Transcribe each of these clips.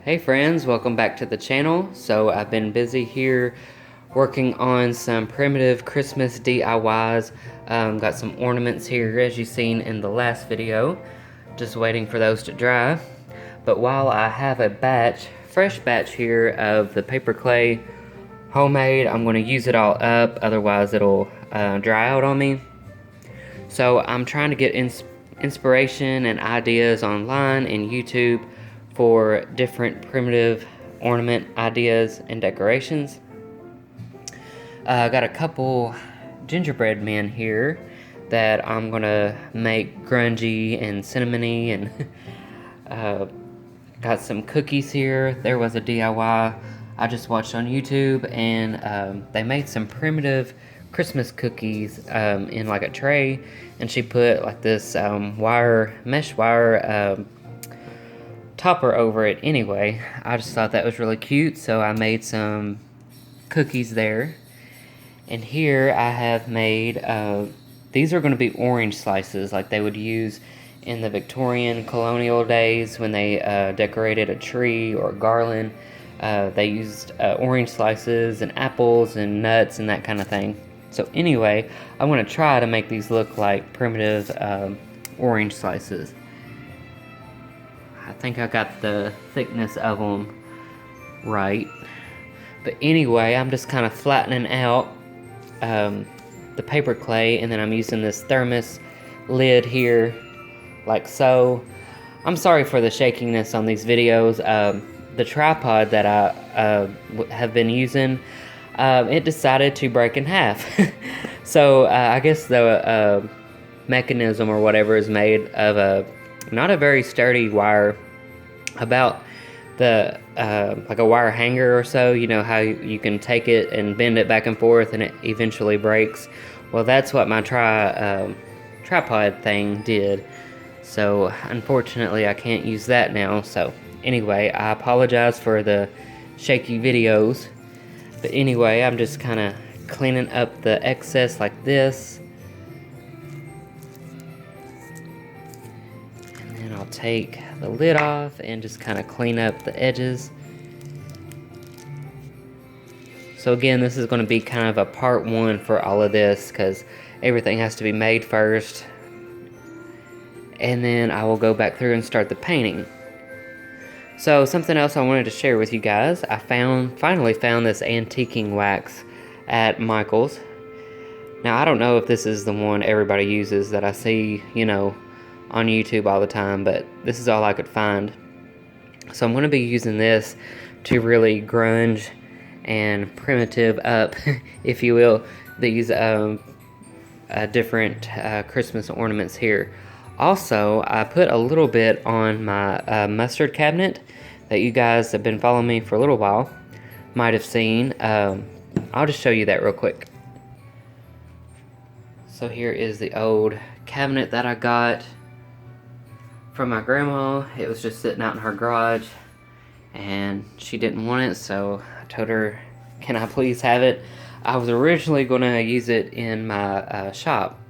Hey friends, welcome back to the channel. So I've been busy here working on some primitive Christmas DIYs. Got some ornaments here as you've seen in the last video. Just waiting for those to dry. But while I have a fresh batch here of the paper clay homemade, I'm going to use it all up, otherwise it'll dry out on me. So I'm trying to get inspiration and ideas online and YouTube for different primitive ornament ideas and decorations. I got a couple gingerbread men here that I'm gonna make grungy and cinnamony, and got some cookies here. There was a DIY I just watched on YouTube, and they made some primitive Christmas cookies in like a tray, and she put like this mesh wire topper over it. Anyway, I just thought that was really cute, so I made some cookies there. And here I have made, these are going to be orange slices like they would use in the Victorian colonial days when they decorated a tree or a garland. They used orange slices and apples and nuts and that kind of thing. So anyway, I want to try to make these look like primitive orange slices. I think I got the thickness of them right. But anyway, I'm just kind of flattening out the paper clay, and then I'm using this thermos lid here, like so. I'm sorry for the shakiness on these videos. The tripod that I have been using, it decided to break in half. So I guess the mechanism or whatever is made of not a very sturdy wire, about the like a wire hanger or so. You know how you can take it and bend it back and forth and it eventually breaks. Well, that's what my tripod thing did. So unfortunately I can't use that now. So anyway, I apologize for the shaky videos. But anyway, I'm just kind of cleaning up the excess like this. And then I'll take the lid off and just kind of clean up the edges. So again, this is going to be kind of a part one for all of this, because everything has to be made first. And then I will go back through and start the painting. So something else I wanted to share with you guys, I finally found this antiquing wax at Michael's. Now I don't know if this is the one everybody uses that I see, you know, on YouTube all the time, but this is all I could find. So I'm going to be using this to really grunge and primitive up, if you will, these different Christmas ornaments here. Also, I put a little bit on my mustard cabinet that you guys have been following me for a little while might have seen. I'll just show you that real quick. So here is the old cabinet that I got from my grandma. It was just sitting out in her garage and she didn't want it, so I told her, can I please have it? I was originally going to use it in my shop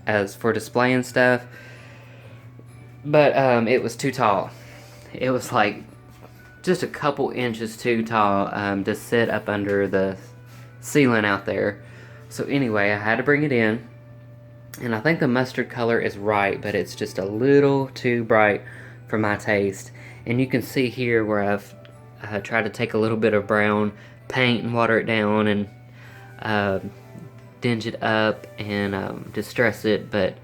as for display and stuff, but it was too tall. It was like just a couple inches too tall to sit up under the ceiling out there. So anyway, I had to bring it in. And I think the mustard color is right, but it's just a little too bright for my taste. And you can see here where I've tried to take a little bit of brown paint and water it down and dinge it up and distress it, but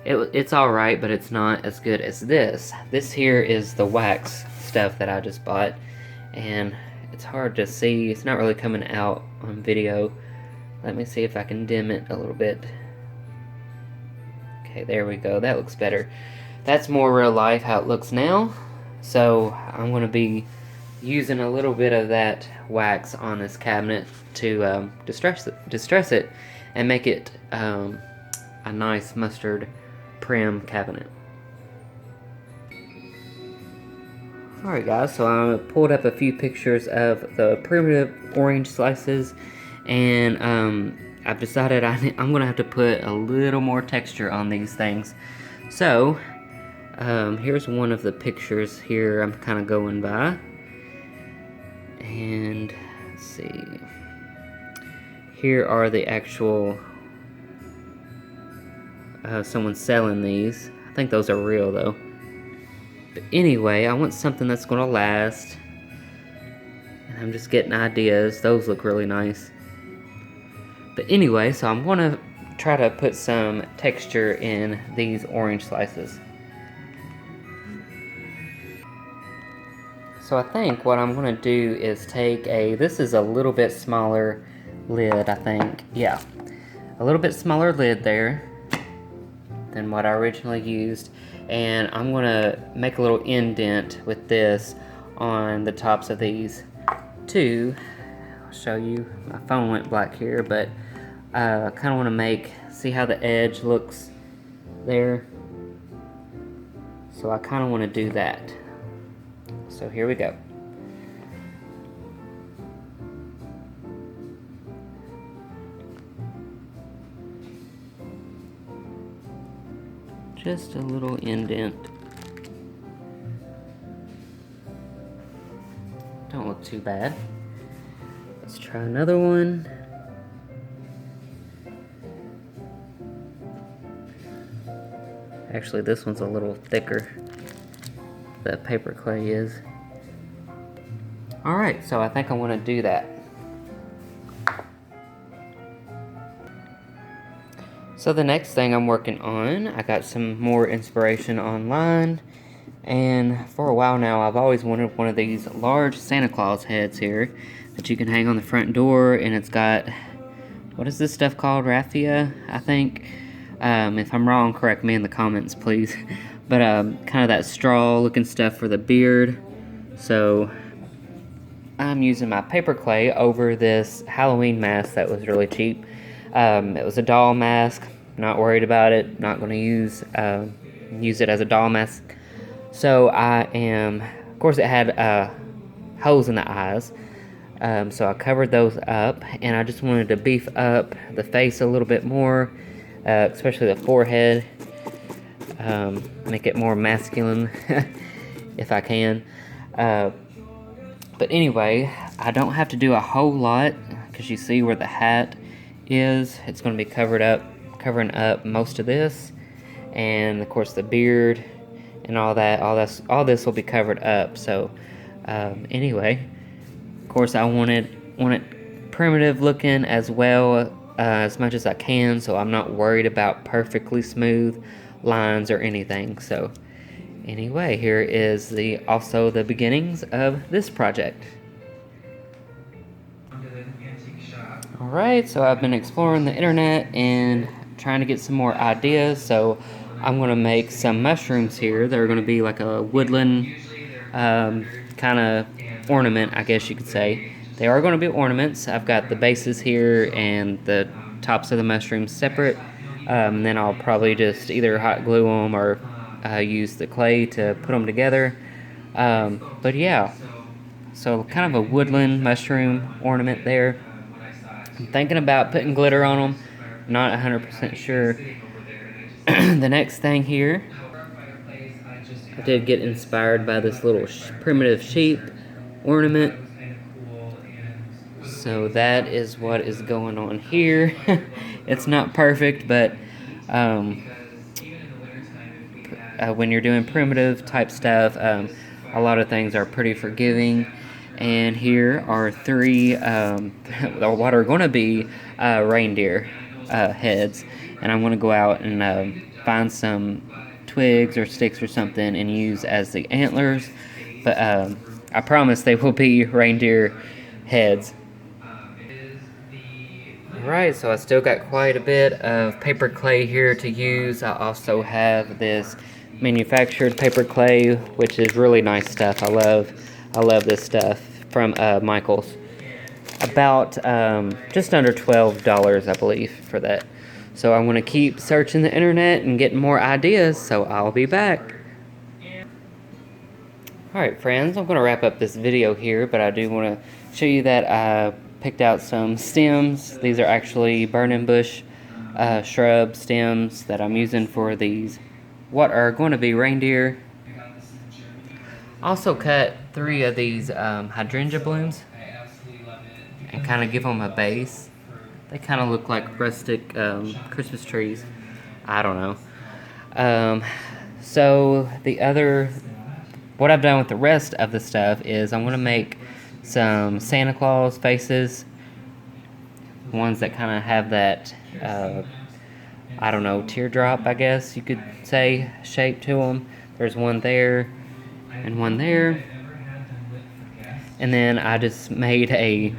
it's alright, but it's not as good as this. This here is the wax stuff that I just bought, and it's hard to see. It's not really coming out on video. Let me see if I can dim it a little bit. Okay, there we go. That looks better. That's more real life how it looks now. So I'm going to be using a little bit of that wax on this cabinet to distress it and make it a nice mustard prim cabinet. Alright guys, so I pulled up a few pictures of the primitive orange slices, and I've decided I'm going to have to put a little more texture on these things. So Here's one of the pictures here I'm kind of going by. And let's see. Here are the actual someone selling these. I think those are real though. But anyway, I want something that's gonna last. And I'm just getting ideas. Those look really nice. But anyway, so I'm gonna try to put some texture in these orange slices. So I think what I'm gonna do is take this is a little bit smaller lid, I think. Yeah, a little bit smaller lid there than what I originally used. And I'm gonna make a little indent with this on the tops of these two. I'll show you, my phone went black here, but I kind of want to see how the edge looks there. So I kind of want to do that. So here we go. Just a little indent. Don't look too bad. Let's try another one. Actually, this one's a little thicker. The paper clay is. Alright, so I think I want to do that. So the next thing I'm working on, I got some more inspiration online. And for a while now, I've always wanted one of these large Santa Claus heads here that you can hang on the front door. And it's got, what is this stuff called? Raffia, I think. If I'm wrong, correct me in the comments, please. But kind of that straw looking stuff for the beard. So I'm using my paper clay over this Halloween mask that was really cheap. It was a doll mask. Not worried about it. Not going to use it as a doll mask. So of course it had holes in the eyes. So I covered those up, and I just wanted to beef up the face a little bit more, especially the forehead. Make it more masculine if I can. But anyway, I don't have to do a whole lot, because you see where the hat is. It's going to be covering up most of this, and of course the beard and all this will be covered up. So anyway, of course I want it primitive looking as well, as much as I can, so I'm not worried about perfectly smooth lines or anything. So anyway, here is also the beginnings of this project. Alright, so I've been exploring the internet and trying to get some more ideas. So I'm going to make some mushrooms here. They're going to be like a woodland kind of ornament, I guess you could say. They are going to be ornaments. I've got the bases here and the tops of the mushrooms separate. Then I'll probably just either hot glue them or use the clay to put them together. But yeah, so kind of a woodland mushroom ornament there. I'm thinking about putting glitter on them. Not 100% sure. The next thing here, I did get inspired by this little primitive sheep ornament. So that is what is going on here. It's not perfect, but when you're doing primitive type stuff, a lot of things are pretty forgiving. And here are three what are going to be reindeer heads, and I'm going to go out and find some twigs or sticks or something and use as the antlers, but I promise they will be reindeer heads. Alright, so I still got quite a bit of paper clay here to use. I also have this manufactured paper clay, which is really nice stuff. I love this stuff from Michael's. About just under $12, I believe, for that. So I'm going to keep searching the internet and getting more ideas, so I'll be back. Alright friends, I'm going to wrap up this video here, but I do want to show you that I picked out some stems. These are actually burning bush shrub stems that I'm using for these what are going to be reindeer. Also cut 3 of these hydrangea blooms and kind of give them a base. They kind of look like rustic Christmas trees. I don't know. So what I've done with the rest of the stuff is I'm going to make some Santa Claus faces. Ones that kind of have that, I don't know, teardrop, I guess you could say, shape to them. There's one there and one there. And then I just made a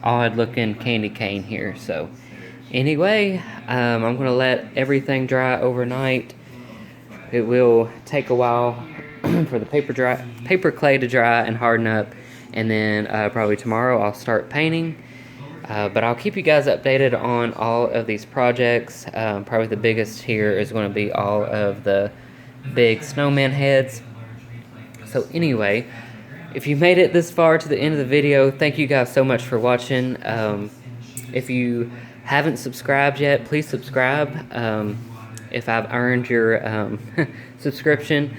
odd looking candy cane here. So anyway, I'm going to let everything dry overnight. It will take a while for the paper clay to dry and harden up. And then probably tomorrow I'll start painting. But I'll keep you guys updated on all of these projects. Probably the biggest here is going to be all of the big snowman heads. So anyway, if you made it this far to the end of the video, thank you guys so much for watching. If you haven't subscribed yet, please subscribe. If I've earned your subscription.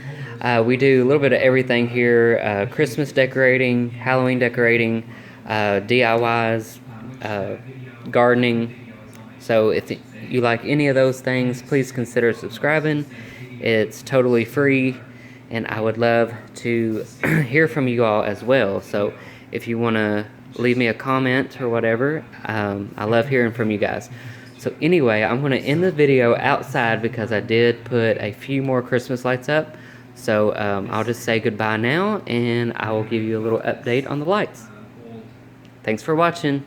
We do a little bit of everything here. Christmas decorating, Halloween decorating, DIYs, gardening. So if you like any of those things, please consider subscribing. It's totally free, and I would love to hear from you all as well. So if you want to leave me a comment or whatever, I love hearing from you guys. So anyway, I'm going to end the video outside because I did put a few more Christmas lights up. So I'll just say goodbye now, and I will give you a little update on the lights. Thanks for watching.